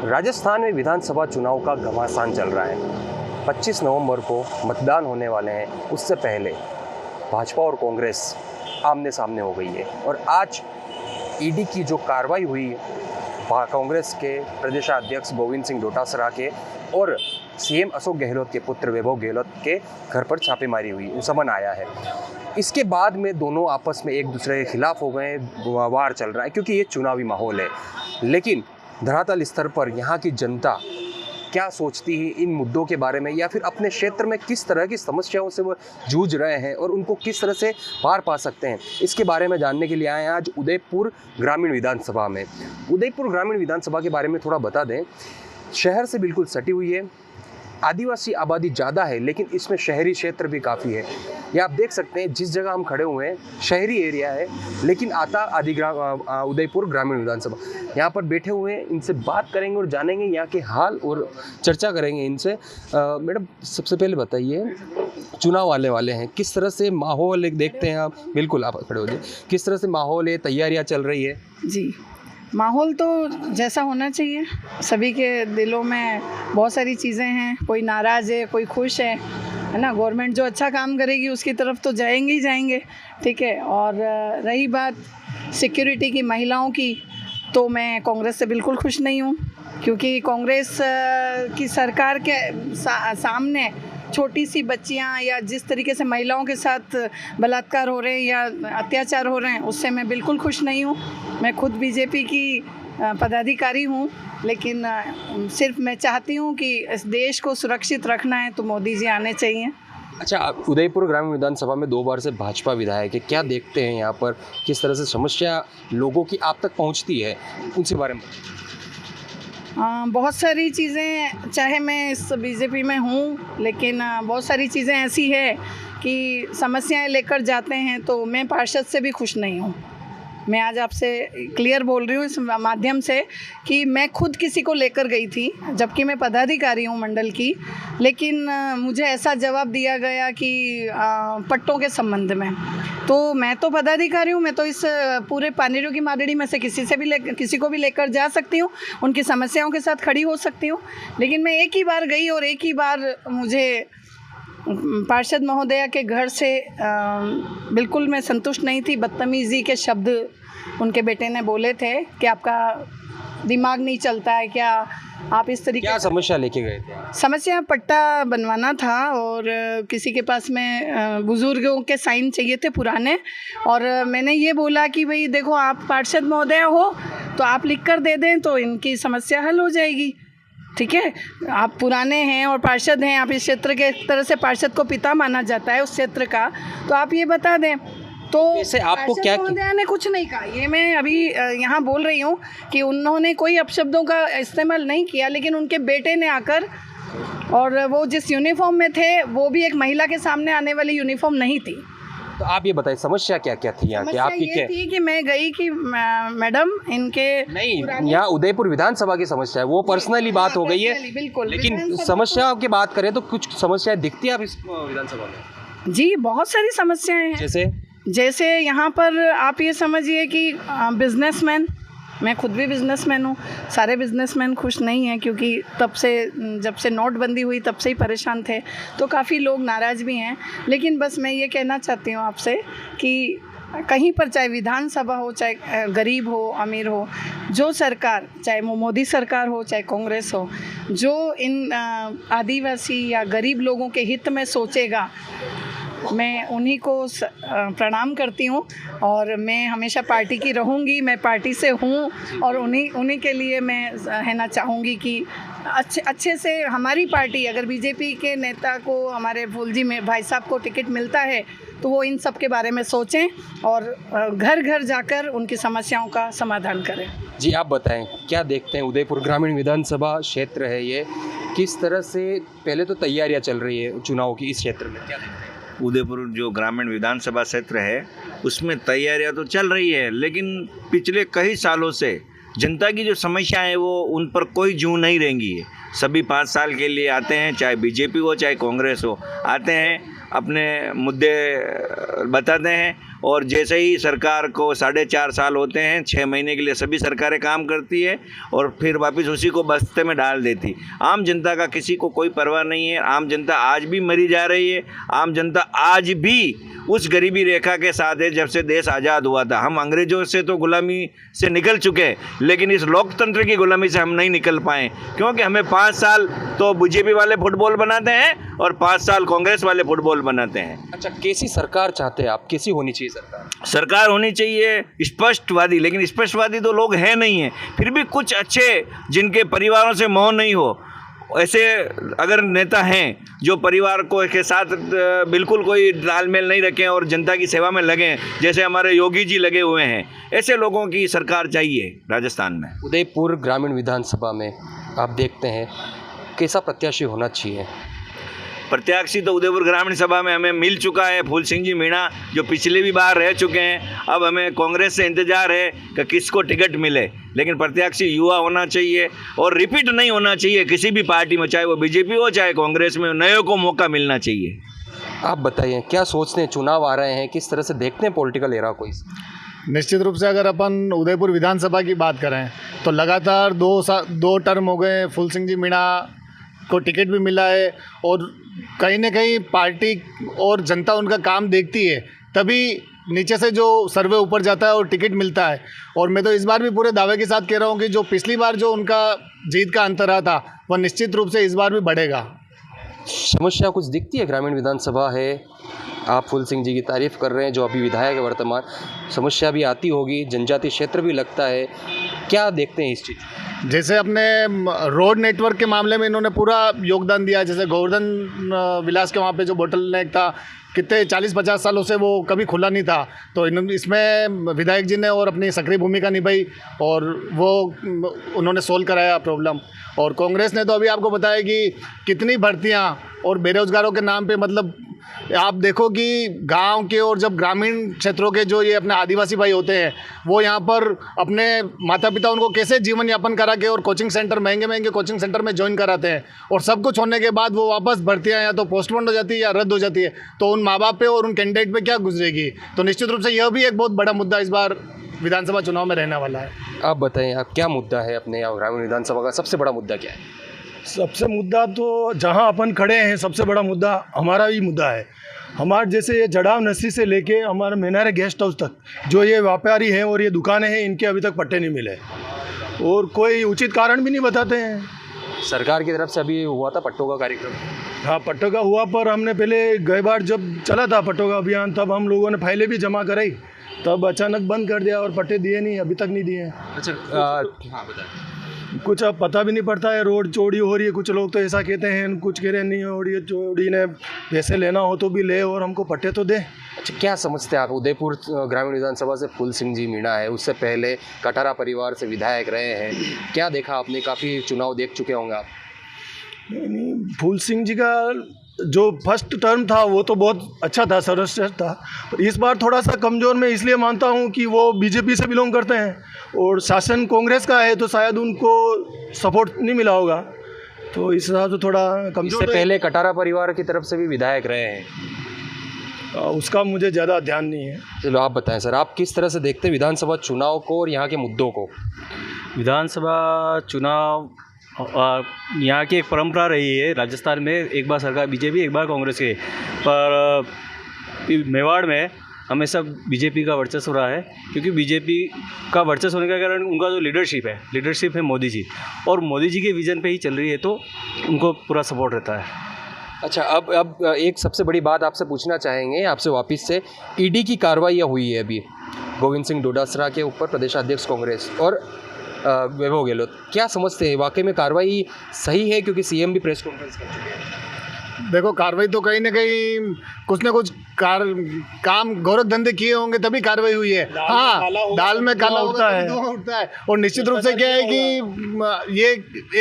राजस्थान में विधानसभा चुनाव का घमासान चल रहा है। 25 नवंबर को मतदान होने वाले हैं। उससे पहले भाजपा और कांग्रेस आमने सामने हो गई है और आज ईडी की जो कार्रवाई हुई कांग्रेस के प्रदेशाध्यक्ष गोविंद सिंह डोटासरा के और सीएम अशोक गहलोत के पुत्र वैभव गहलोत के घर पर छापेमारी हुई, समन आया है। इसके बाद में दोनों आपस में एक दूसरे के खिलाफ हो गए, वार चल रहा है क्योंकि ये चुनावी माहौल है। लेकिन धरातल स्तर पर यहाँ की जनता क्या सोचती है इन मुद्दों के बारे में, या फिर अपने क्षेत्र में किस तरह की समस्याओं से वो जूझ रहे हैं और उनको किस तरह से पार पा सकते हैं, इसके बारे में जानने के लिए आए हैं आज उदयपुर ग्रामीण विधानसभा में। उदयपुर ग्रामीण विधानसभा के बारे में थोड़ा बता दें। शहर से बिल्कुल सटी हुई है, आदिवासी आबादी ज़्यादा है लेकिन इसमें शहरी क्षेत्र भी काफ़ी है। ये आप देख सकते हैं जिस जगह हम खड़े हुए हैं शहरी एरिया है, लेकिन आता उदयपुर ग्रामीण विधानसभा। यहाँ पर बैठे हुए हैं, इनसे बात करेंगे और जानेंगे यहाँ के हाल और चर्चा करेंगे इनसे। मैडम, सबसे पहले बताइए, चुनाव आने वाले हैं, किस तरह से माहौल देखते हैं आप? बिल्कुल, आप खड़े हो जाइए। किस तरह से माहौल है, तैयारियाँ चल रही है? जी, माहौल तो जैसा होना चाहिए। सभी के दिलों में बहुत सारी चीज़ें हैं, कोई नाराज़ है, कोई खुश है ना। गवर्नमेंट जो अच्छा काम करेगी उसकी तरफ तो जाएंगे ही जाएंगे, ठीक है। और रही बात सिक्योरिटी की, महिलाओं की, तो मैं कांग्रेस से बिल्कुल खुश नहीं हूँ क्योंकि कांग्रेस की सरकार के सामने छोटी सी बच्चियां या जिस तरीके से महिलाओं के साथ बलात्कार हो रहे हैं या अत्याचार हो रहे हैं, उससे मैं बिल्कुल खुश नहीं हूँ। मैं खुद बीजेपी की पदाधिकारी हूँ, लेकिन सिर्फ मैं चाहती हूँ कि इस देश को सुरक्षित रखना है तो मोदी जी आने चाहिए। अच्छा, आप उदयपुर ग्रामीण विधानसभा में 2 बार से भाजपा विधायक है, क्या देखते हैं यहाँ पर, किस तरह से समस्या लोगों की आप तक पहुँचती है, उनसे बारे में? बहुत सारी चीज़ें, चाहे मैं इस बीजेपी में हूँ, लेकिन बहुत सारी चीज़ें ऐसी है कि समस्याएं लेकर जाते हैं तो मैं पार्षद से भी खुश नहीं हूँ। मैं आज आपसे क्लियर बोल रही हूँ इस माध्यम से कि मैं खुद किसी को लेकर गई थी, जबकि मैं पदाधिकारी हूँ मंडल की, लेकिन मुझे ऐसा जवाब दिया गया कि पट्टों के संबंध में। तो मैं तो पदाधिकारी हूँ, मैं तो इस पूरे पानीरों की मादड़ी में से किसी को भी लेकर जा सकती हूँ, उनकी समस्याओं के साथ खड़ी हो सकती हूँ। लेकिन मैं एक ही बार गई और एक ही बार मुझे पार्षद महोदया के घर से बिल्कुल मैं संतुष्ट नहीं थी। बदतमीज़ी के शब्द उनके बेटे ने बोले थे कि आपका दिमाग नहीं चलता है क्या, आप इस तरीके। क्या समस्या लेके गए थे? समस्या पट्टा बनवाना था और किसी के पास में बुज़ुर्गों के साइन चाहिए थे पुराने, और मैंने ये बोला कि भाई देखो, आप पार्षद महोदया हो तो आप लिख कर दे दें तो इनकी समस्या हल हो जाएगी, ठीक है। आप पुराने हैं और पार्षद हैं, आप इस क्षेत्र के एक तरह से पार्षद को पिता माना जाता है उस क्षेत्र का, तो आप ये बता दें। तो वैसे आपको क्या महोदया ने कुछ नहीं कहा, ये मैं अभी यहाँ बोल रही हूँ कि उन्होंने कोई अपशब्दों का इस्तेमाल नहीं किया, लेकिन उनके बेटे ने आकर, और वो जिस यूनिफॉर्म में थे वो भी एक महिला के सामने आने वाली यूनिफॉर्म नहीं थी। तो आप ये बताइए समस्या क्या क्या थी यहाँ की? आपकी क्या थी कि मैं गई कि मैडम इनके नहीं, यहाँ उदयपुर विधानसभा की समस्या है, वो पर्सनली बात हो गई है, बिल्कुल। लेकिन समस्या की बात करें तो कुछ समस्याएं दिखती है आप इस विधानसभा में? जी, बहुत सारी समस्याएं हैं। जैसे यहाँ पर आप ये समझिए कि बिजनेसमैन, मैं खुद भी बिजनेसमैन हूँ, सारे बिजनेसमैन खुश नहीं हैं क्योंकि जब से नोटबंदी हुई तब से ही परेशान थे, तो काफ़ी लोग नाराज़ भी हैं। लेकिन बस मैं ये कहना चाहती हूँ आपसे कि कहीं पर, चाहे विधानसभा हो, चाहे गरीब हो, अमीर हो, जो सरकार, चाहे वो मोदी सरकार हो, चाहे कांग्रेस हो, जो इन आदिवासी या गरीब लोगों के हित में सोचेगा, मैं उन्हीं को प्रणाम करती हूँ और मैं हमेशा पार्टी की रहूँगी। मैं पार्टी से हूँ और उन्हीं के लिए मैं कहना चाहूँगी कि अच्छे से हमारी पार्टी, अगर बीजेपी के नेता को, हमारे फूलजी में भाई साहब को टिकट मिलता है तो वो इन सब के बारे में सोचें और घर घर जाकर उनकी समस्याओं का समाधान करें। जी, आप बताएं, क्या देखते हैं उदयपुर ग्रामीण विधानसभा क्षेत्र है ये, किस तरह से पहले तो तैयारियां चल रही है चुनाव की इस क्षेत्र में, क्या देखते हैं? उदयपुर जो ग्रामीण विधानसभा क्षेत्र है उसमें तैयारियां तो चल रही है, लेकिन पिछले कई सालों से जनता की जो समस्या है वो उन पर कोई जूं नहीं रहेंगी है। सभी 5 साल के लिए आते हैं, चाहे बीजेपी हो चाहे कांग्रेस हो, आते हैं, अपने मुद्दे बताते हैं और जैसे ही सरकार को 4.5 साल होते हैं, 6 महीने के लिए सभी सरकारें काम करती है और फिर वापस उसी को बस्ते में डाल देती। आम जनता का किसी को कोई परवाह नहीं है। आम जनता आज भी मरी जा रही है। आम जनता आज भी उस गरीबी रेखा के साथ है जब से देश आज़ाद हुआ था। हम अंग्रेज़ों से तो गुलामी से निकल चुके हैं, लेकिन इस लोकतंत्र की गुलामी से हम नहीं निकल पाए, क्योंकि हमें 5 साल तो बीजेपी वाले फुटबॉल बनाते हैं और 5 साल कांग्रेस वाले फुटबॉल बनाते हैं। अच्छा, कैसी सरकार चाहते हैं आप? कैसी होनी चाहिए सरकार? सरकार होनी चाहिए स्पष्टवादी, लेकिन स्पष्टवादी तो लोग हैं नहीं हैं। फिर भी कुछ अच्छे जिनके परिवारों से मोह नहीं हो, ऐसे अगर नेता हैं जो परिवार को के साथ बिल्कुल कोई तालमेल नहीं रखें और जनता की सेवा में लगें, जैसे हमारे योगी जी लगे हुए हैं, ऐसे लोगों की सरकार चाहिए राजस्थान में। उदयपुर ग्रामीण विधानसभा में आप देखते हैं कैसा प्रत्याशी होना चाहिए? प्रत्याशी तो उदयपुर ग्रामीण सभा में हमें मिल चुका है, फूल सिंह जी मीणा, जो पिछले भी बार रह चुके हैं। अब हमें कांग्रेस से इंतजार है कि किसको टिकट मिले, लेकिन प्रत्याशी युवा होना चाहिए और रिपीट नहीं होना चाहिए किसी भी पार्टी में, चाहे वो बीजेपी हो चाहे कांग्रेस में। नए को मौका मिलना चाहिए। आप बताइए, क्या सोचते हैं? चुनाव आ रहे हैं, किस तरह से देखते हैं पॉलिटिकल एरा को? निश्चित रूप से अगर अपन उदयपुर विधानसभा की बात करें तो लगातार 2 टर्म हो गए, फूल सिंह जी मीणा को टिकट भी मिला है और कहीं ना कहीं पार्टी और जनता उनका काम देखती है, तभी नीचे से जो सर्वे ऊपर जाता है और टिकट मिलता है। और मैं तो इस बार भी पूरे दावे के साथ कह रहा हूँ कि जो पिछली बार जो उनका जीत का अंतर रहा था, वह निश्चित रूप से इस बार भी बढ़ेगा। समस्या कुछ दिखती है? ग्रामीण विधानसभा है, आप फूल सिंह जी की तारीफ कर रहे हैं जो अभी विधायक है वर्तमान, समस्या भी आती होगी, जनजातीय क्षेत्र भी लगता है, क्या देखते हैं इस चीज़? जैसे अपने रोड नेटवर्क के मामले में इन्होंने पूरा योगदान दिया। जैसे गोवर्धन विलास के वहाँ पे जो बोटलनेक था, कितने 40-50 सालों से वो कभी खुला नहीं था, तो इसमें विधायक जी ने और अपनी सक्रिय भूमिका निभाई और वो उन्होंने सोल्व कराया प्रॉब्लम। और कांग्रेस ने तो अभी आपको बताया कि कितनी भर्तियां और बेरोजगारों के नाम पे, मतलब आप देखो कि गांव के और जब ग्रामीण क्षेत्रों के जो ये अपने आदिवासी भाई होते हैं, वो यहाँ पर अपने माता पिता उनको कैसे जीवन यापन करा के और कोचिंग सेंटर, महंगे महंगे कोचिंग सेंटर में ज्वाइन कराते हैं, और सब कुछ होने के बाद वो वापस भर्तियाँ या तो पोस्टपोन हो जाती है या रद्द हो जाती है, तो उन माँ बाप पे और उन कैंडिडेट पे क्या गुजरेगी। तो निश्चित रूप से यह भी एक बहुत बड़ा मुद्दा इस बार विधानसभा चुनाव में रहने वाला है। आप बताएं, आप क्या मुद्दा है अपने यहाँ ग्रामीण विधानसभा का? सबसे बड़ा मुद्दा क्या है? सबसे मुद्दा तो जहां अपन खड़े हैं, सबसे बड़ा मुद्दा हमारा ही मुद्दा है। हमारे जैसे ये जड़ाव नस्सी से लेके हमारे मेनारे गेस्ट हाउस तक जो ये व्यापारी हैं और ये दुकानें हैं, इनके अभी तक पट्टे नहीं मिले और कोई उचित कारण भी नहीं बताते हैं। सरकार की तरफ से अभी हुआ था पट्टों का कार्यक्रम? हाँ, पट्टों का हुआ, पर हमने पहले गए बार जब चला था पट्टों का अभियान, तब हम लोगों ने फाइलें भी जमा कराई, तब अचानक बंद कर दिया और पट्टे दिए नहीं, अभी तक नहीं दिए। अच्छा, हाँ बताएं। कुछ अब पता भी नहीं पड़ता है, रोड चौड़ी हो रही है, कुछ लोग तो ऐसा कहते हैं, कुछ कह रहे हैं नहीं हो रही है चौड़ी, ने पैसे लेना हो तो भी ले और हमको पट्टे तो दे। अच्छा, क्या समझते हैं आप? उदयपुर ग्रामीण विधानसभा से फूल सिंह जी मीणा है, उससे पहले कटारा परिवार से विधायक रहे हैं, क्या देखा आपने? काफ़ी चुनाव देख चुके होंगे आप। नहीं, फूल सिंह जी का जो फर्स्ट टर्म था वो तो बहुत अच्छा था, सर्वश्रेष्ठ था, पर इस बार थोड़ा सा कमज़ोर मैं इसलिए मानता हूँ कि वो बीजेपी से बिलोंग करते हैं और शासन कांग्रेस का है, तो शायद उनको सपोर्ट नहीं मिला होगा, तो इस हिसाब से थोड़ा कमज़ोर। इससे पहले कटारा परिवार की तरफ से भी विधायक रहे हैं, उसका मुझे ज़्यादा ध्यान नहीं है। चलो आप बताएं सर, आप किस तरह से देखते हैं विधानसभा चुनाव को और यहाँ के मुद्दों को? विधानसभा चुनाव यहाँ की एक परंपरा रही है राजस्थान में, एक बार सरकार बीजेपी एक बार कांग्रेस के, पर मेवाड़ में हमेशा बीजेपी का वर्चस्व रहा है, क्योंकि बीजेपी का वर्चस्व होने का कारण उनका जो लीडरशिप है मोदी जी, और मोदी जी के विज़न पे ही चल रही है, तो उनको पूरा सपोर्ट रहता है। अच्छा, अब एक सबसे बड़ी बात आपसे पूछना चाहेंगे, आपसे वापस से ईडी की कार्रवाइयाँ हुई है अभी गोविंद सिंह डोटासरा के ऊपर, प्रदेशाध्यक्ष कांग्रेस, और वैभव गहलोत, क्या समझते हैं वाकई में कार्रवाई सही है? क्योंकि सीएम भी प्रेस कॉन्फ्रेंस कर चुके हैं। देखो, कार्रवाई तो कहीं ना कहीं कुछ ना कुछ काम गोरख धंधे किए होंगे तभी कार्रवाई हुई है। हाँ, दाल में काला उठता है और निश्चित रूप से क्या है कि ये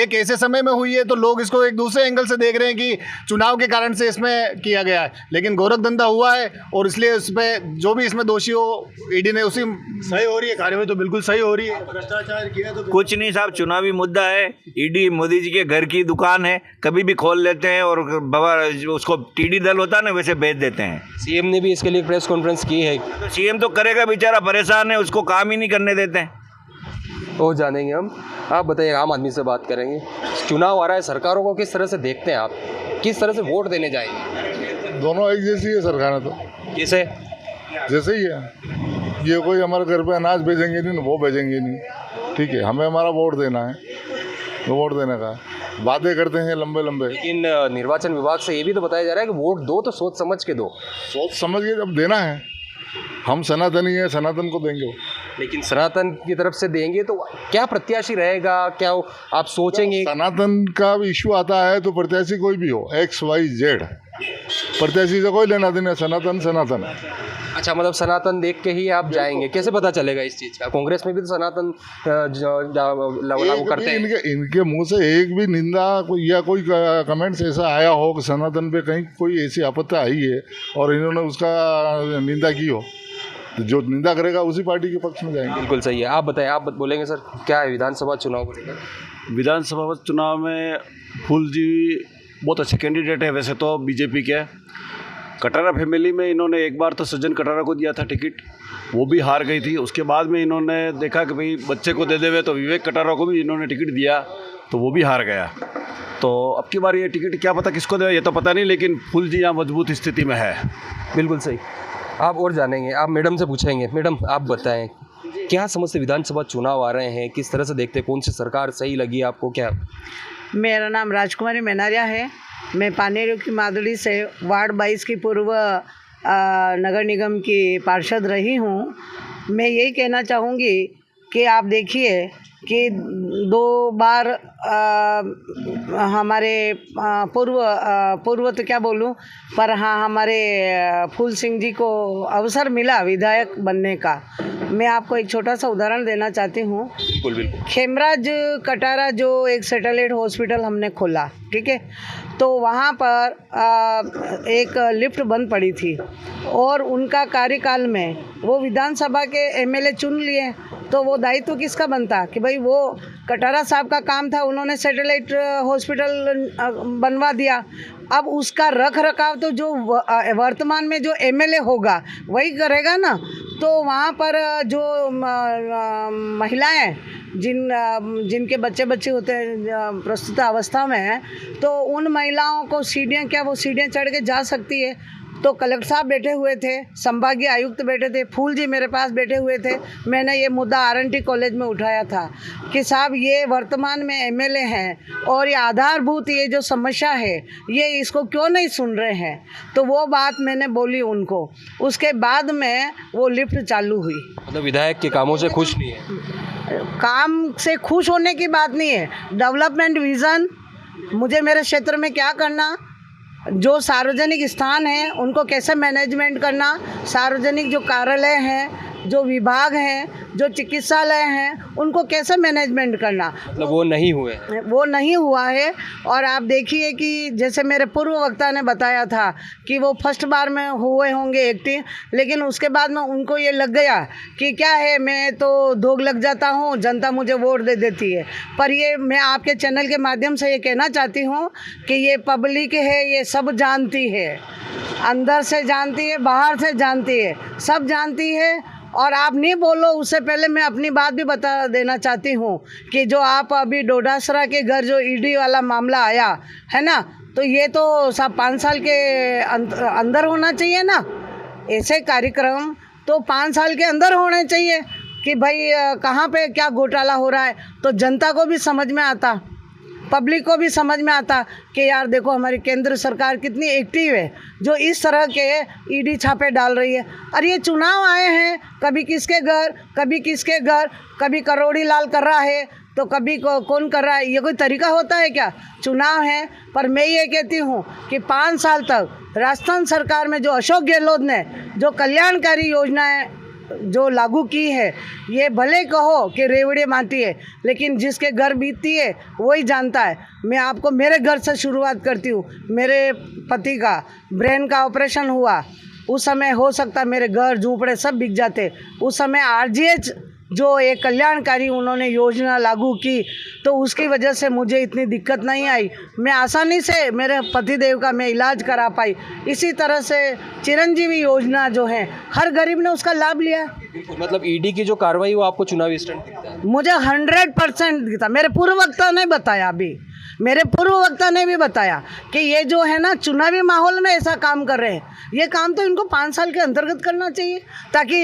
एक ऐसे समय में हुई है तो लोग इसको एक दूसरे एंगल से देख रहे हैं कि चुनाव के कारण से इसमें किया गया है, लेकिन गोरख धंधा हुआ है और इसलिए उस पर जो भी इसमें दोषी हो, ईडी ने उसी सही हो रही है कार्रवाई, तो बिल्कुल सही हो रही है। भ्रष्टाचार किया तो कुछ नहीं साहब, चुनावी मुद्दा है। ईडी मोदी जी के घर की दुकान है, कभी भी खोल लेते हैं और बाबा उसको टीडी दल होता है ना, वैसे भेज देते हैं। सीएम ने भी इसके लिए प्रेस कॉन्फ्रेंस की है। तो सीएम तो करेगा, बेचारा परेशान है, उसको काम ही नहीं करने देते हैं। वो जानेंगे हम। आप बताइए, आम आदमी से बात करेंगे। चुनाव आ रहा है, सरकारों को किस तरह से देखते हैं आप, किस तरह से वोट देने जाएंगे? दोनों एक जैसी है सरकारें तो, जैसे जैसे ही है। ये कोई हमारे घर पे अनाज भेजेंगे नहीं, वो भेजेंगे नहीं, ठीक है। हमें हमारा वोट देना है, तो वोट देने का वादे करते हैं लंबे लंबे। लेकिन निर्वाचन विभाग से ये भी तो बताया जा रहा है कि वोट दो तो सोच समझ के दो। सोच समझ के जब देना है, हम सनातनी है, सनातन को देंगे। लेकिन सनातन की तरफ से देंगे तो क्या प्रत्याशी रहेगा, क्या आप सोचेंगे? सनातन का इशू आता है तो प्रत्याशी कोई भी हो, XYZ, प्रत्याशी से कोई लेना देना, सनातन सनातन है। अच्छा, मतलब सनातन देख के ही आप जाएंगे? कैसे पता चलेगा इस चीज़ का? कांग्रेस में भी तो सनातन लागू करते हैं। इनके मुंह से एक भी निंदा या कोई कमेंट्स ऐसा आया हो कि सनातन पे कहीं कोई ऐसी आपत्ति आई है और इन्होंने उसका निंदा की हो, तो जो निंदा करेगा उसी पार्टी के पक्ष में जाएंगे। बिल्कुल सही है। आप बताएं, आप बोलेंगे सर, क्या है विधानसभा चुनाव को लेकर? विधानसभा चुनाव में फूल जी बहुत अच्छे कैंडिडेट है वैसे तो बीजेपी के। कटारा फैमिली में इन्होंने एक बार तो सज्जन कटारा को दिया था टिकट, वो भी हार गई थी। उसके बाद में इन्होंने देखा कि भाई बच्चे को दे देवे, तो विवेक कटारा को भी इन्होंने टिकट दिया, तो वो भी हार गया। तो अब की बार ये टिकट क्या पता किसको दे, ये तो पता नहीं, लेकिन फूल जी यहाँ मजबूत स्थिति में है। बिल्कुल सही। आप और जानेंगे, आप मैडम से पूछेंगे। मैडम, आप बताएं, क्या समझते विधानसभा चुनाव आ रहे हैं, किस तरह से देखते, कौन सी सरकार सही लगी आपको? क्या? मेरा नाम राजकुमारी मेनारिया है। मैं पानेरू की मादुली से वार्ड 22 की पूर्व नगर निगम की पार्षद रही हूँ। मैं यही कहना चाहूँगी कि आप देखिए कि 2 बार हमारे पूर्व तो क्या बोलूं, पर हाँ, हमारे फूल सिंह जी को अवसर मिला विधायक बनने का। मैं आपको एक छोटा सा उदाहरण देना चाहती हूँ। बिल्कुल बिल्कुल। खेमराज कटारा जो एक सैटेलाइट हॉस्पिटल हमने खोला, ठीक है, तो वहाँ पर एक लिफ्ट बंद पड़ी थी और उनका कार्यकाल में वो विधानसभा के एमएलए चुन लिए, तो वो दायित्व किसका बनता कि भाई वो कटारा साहब का काम था, उन्होंने सैटेलाइट हॉस्पिटल बनवा दिया। अब उसका रख रखाव तो जो वर्तमान में जो एमएलए होगा वही करेगा ना। तो वहाँ पर जो महिलाएं जिनके बच्चे होते हैं प्रस्तुत अवस्था में, तो उन महिलाओं को सीढ़ियाँ, क्या वो सीढ़ियाँ चढ़ के जा सकती है? तो कलेक्टर साहब बैठे हुए थे, संभागीय आयुक्त बैठे थे, फूल जी मेरे पास बैठे हुए थे। मैंने ये मुद्दा RNT कॉलेज में उठाया था कि साहब ये वर्तमान में एमएलए हैं और ये आधारभूत ये जो समस्या है ये इसको क्यों नहीं सुन रहे हैं? तो वो बात मैंने बोली उनको। उसके बाद में वो लिफ्ट चालू हुई। मतलब विधायक के कामों से खुश नहीं है? काम से खुश होने की बात नहीं है, डेवलपमेंट विज़न, मुझे मेरे क्षेत्र में क्या करना, जो सार्वजनिक स्थान हैं उनको कैसे मैनेजमेंट करना, सार्वजनिक जो कार्यालय हैं, जो विभाग हैं, जो चिकित्सालय हैं, उनको कैसे मैनेजमेंट करना, मतलब वो नहीं हुआ है। और आप देखिए कि जैसे मेरे पूर्व वक्ता ने बताया था कि वो फर्स्ट बार में हुए होंगे एक्टिव, लेकिन उसके बाद में उनको ये लग गया कि क्या है, मैं तो धोख लग जाता हूँ, जनता मुझे वोट दे देती है। पर ये मैं आपके चैनल के माध्यम से ये कहना चाहती हूँ कि ये पब्लिक है, ये सब जानती है, अंदर से जानती है, बाहर से जानती है, सब जानती है। और आप नहीं बोलो उससे पहले मैं अपनी बात भी बता देना चाहती हूँ कि जो आप अभी डोडासरा के घर जो ईडी वाला मामला आया है ना, तो ये तो सब 5 साल के अंदर होना चाहिए ना। ऐसे कार्यक्रम तो 5 साल के अंदर होने चाहिए कि भाई कहाँ पे क्या घोटाला हो रहा है, तो जनता को भी समझ में आता, पब्लिक को भी समझ में आता कि यार देखो हमारी केंद्र सरकार कितनी एक्टिव है जो इस तरह के ईडी छापे डाल रही है। और ये चुनाव आए हैं, कभी किसके घर, कभी किसके घर, कभी करोड़ी लाल कर रहा है तो कभी कौन कर रहा है, ये कोई तरीका होता है क्या? चुनाव है। पर मैं ये कहती हूँ कि 5 साल तक राजस्थान सरकार में जो अशोक गहलोत ने जो कल्याणकारी योजनाएं जो लागू की है, ये भले कहो कि रेवड़े माटी है, लेकिन जिसके घर बीतती है वही जानता है। मैं आपको मेरे घर से शुरुआत करती हूँ। मेरे पति का ब्रेन का ऑपरेशन हुआ, उस समय हो सकता मेरे घर झूंपड़े सब बिक जाते। उस समय RGH जो एक कल्याणकारी उन्होंने योजना लागू की, तो उसकी वजह से मुझे इतनी दिक्कत नहीं आई। मैं आसानी से मेरे पतिदेव का मैं इलाज करा पाई। इसी तरह से चिरंजीवी योजना जो है हर गरीब ने उसका लाभ लिया। बिल्कुल, मतलब ईडी की जो कार्रवाई वो आपको चुनावी स्टंट दिखता है? मुझे 100% दिखता। मेरे पूर्व वक्ता ने बताया, अभी मेरे पूर्व वक्ता ने भी बताया कि ये जो है ना चुनावी माहौल में ऐसा काम कर रहे हैं। ये काम तो इनको 5 साल के अंतर्गत करना चाहिए, ताकि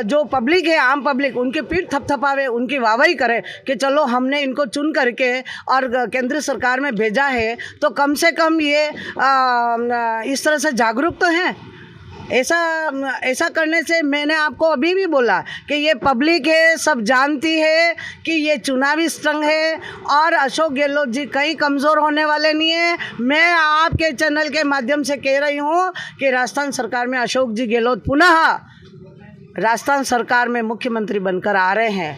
जो पब्लिक है, आम पब्लिक, उनके पीठ थपथपावे, उनकी वाहवाही करे कि चलो हमने इनको चुन करके और केंद्र सरकार में भेजा है, तो कम से कम ये इस तरह से जागरूक तो हैं। ऐसा करने से मैंने आपको अभी भी बोला कि ये पब्लिक है, सब जानती है कि ये चुनावी स्टंट है, और अशोक गहलोत जी कहीं कमज़ोर होने वाले नहीं है। मैं आपके चैनल के माध्यम से कह रही हूँ कि राजस्थान सरकार में अशोक जी गहलोत पुनः राजस्थान सरकार में मुख्यमंत्री बनकर आ रहे हैं।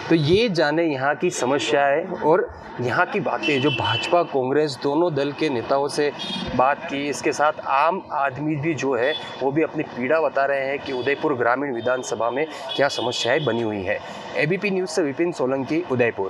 तो ये जाने यहाँ की समस्याएं और यहाँ की बातें जो भाजपा कांग्रेस दोनों दल के नेताओं से बात की। इसके साथ आम आदमी भी जो है वो भी अपनी पीड़ा बता रहे हैं कि उदयपुर ग्रामीण विधानसभा में क्या समस्याएं बनी हुई हैं। एबीपी न्यूज़ से विपिन सोलंकी, उदयपुर।